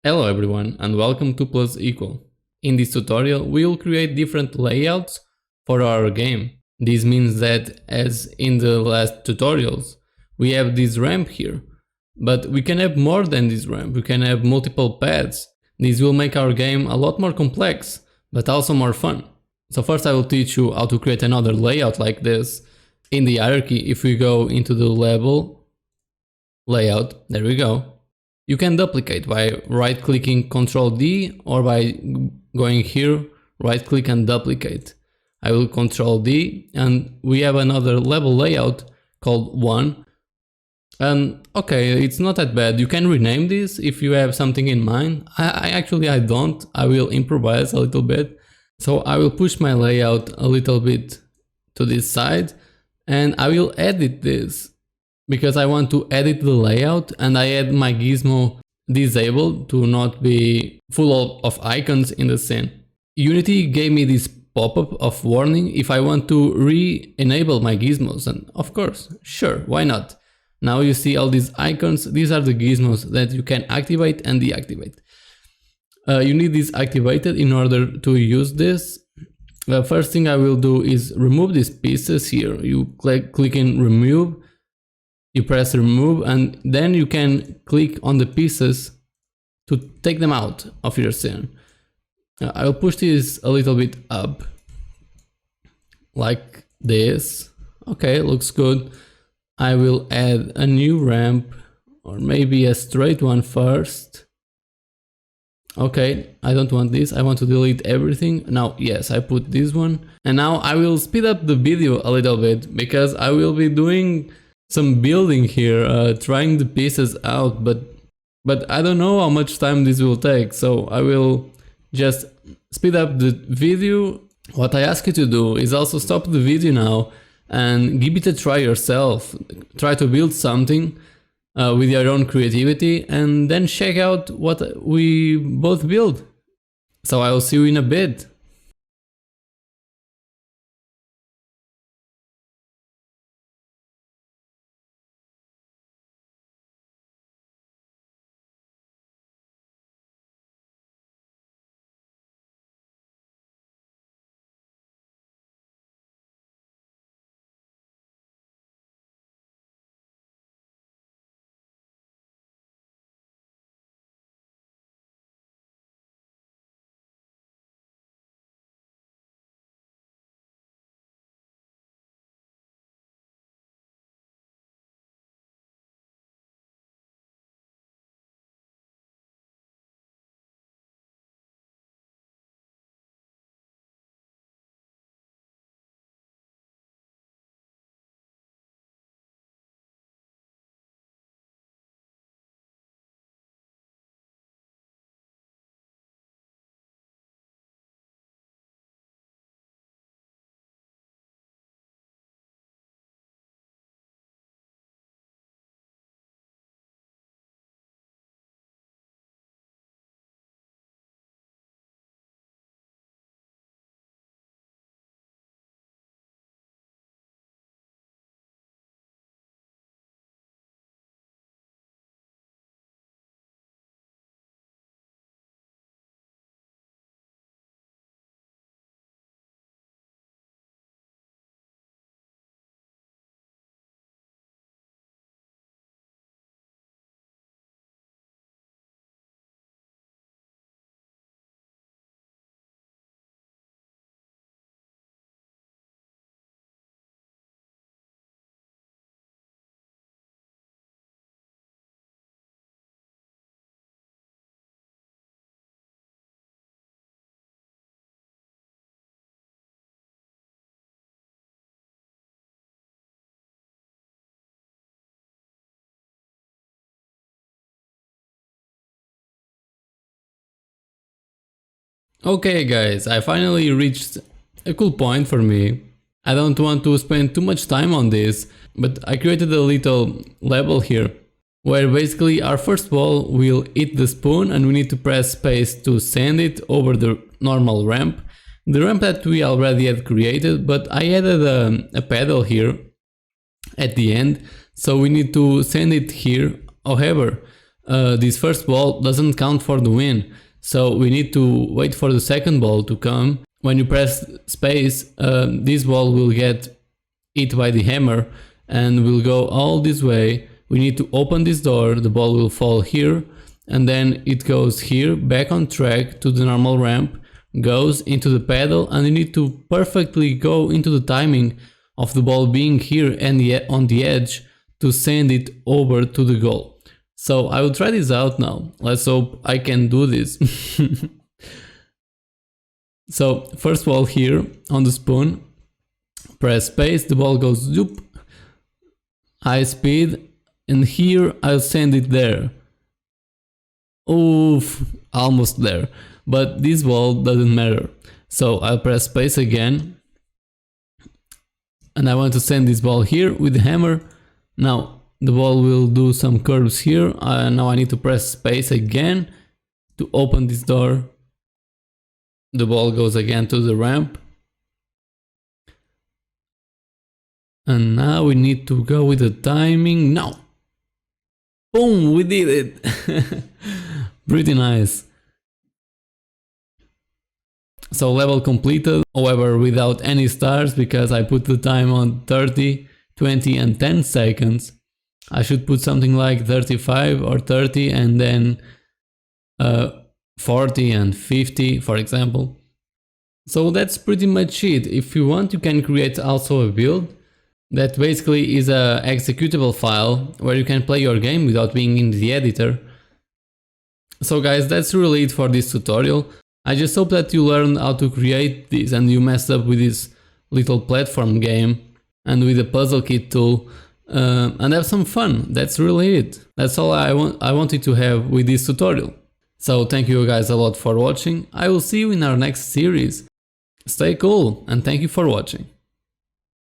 Hello everyone and welcome to Plus Equal. In this tutorial we will create different layouts for our game. This means that, as in the last tutorials, we have this ramp here, but we can have more than this ramp. We can have multiple paths. This will make our game a lot more complex, but also more fun. So first I will teach you how to create another layout like this. In the hierarchy, if we go into the level layout, there we go. You can duplicate by right-clicking Ctrl D or by going here, right-click and duplicate. I will Ctrl D and we have another level layout called 1. And okay, it's not that bad. You can rename this if you have something in mind. I don't. I will improvise a little bit. So I will push my layout a little bit to this side and I will edit this, because I want to edit the layout and I had my gizmo disabled to not be full of icons in the scene. Unity gave me this pop-up of warning if I want to re-enable my gizmos, and of course, sure, why not? Now you see all these icons. These are the gizmos that you can activate and deactivate. You need this activated in order to use this. The first thing I will do is remove these pieces here. You click in remove. You press remove and then you can click on the pieces to take them out of your scene. I will push this a little bit up, like this. Okay, looks good. I will add a new ramp, or maybe a straight one first. Okay, I don't want this. I want to delete everything. Now, yes, I put this one. And now I will speed up the video a little bit, because I will be doing some building here, trying the pieces out, but I don't know how much time this will take, so I will just speed up the video. What I ask you to do is also stop the video now and give it a try yourself. Try to build something with your own creativity and then check out what we both build. So I will see you in a bit. Okay guys, I finally reached a cool point for me. I don't want to spend too much time on this, but I created a little level here, where basically our first ball will hit the spoon and we need to press space to send it over the normal ramp. The ramp that we already had created, but I added a pedal here at the end, so we need to send it here. However, this first ball doesn't count for the win. So we need to wait for the second ball to come. When you press space, this ball will get hit by the hammer and will go all this way. We need to open this door, the ball will fall here, and then it goes here, back on track to the normal ramp, goes into the pedal, and you need to perfectly go into the timing of the ball being here and on the edge to send it over to the goal. So I will try this out now. Let's hope I can do this. So first ball here on the spoon, press space, the ball goes zoop, high speed, and here I'll send it there. Oof, almost there. But this ball doesn't matter. So I'll press space again. And I want to send this ball here with the hammer. Now the ball will do some curves here. Now I need to press space again to open this door. The ball goes again to the ramp. And now we need to go with the timing. Now, boom, we did it. Pretty nice. So level completed, however without any stars because I put the time on 30, 20 and 10 seconds. I should put something like 35 or 30 and then 40 and 50 for example. So that's pretty much it. If you want, you can create also a build that basically is a executable file where you can play your game without being in the editor. So guys, that's really it for this tutorial. I just hope that you learned how to create this and you messed up with this little platform game and with the puzzle kit tool and have some fun. That's really it. That's all I wanted to have with this tutorial. So thank you guys a lot for watching. I will see you in our next series. Stay cool and thank you for watching.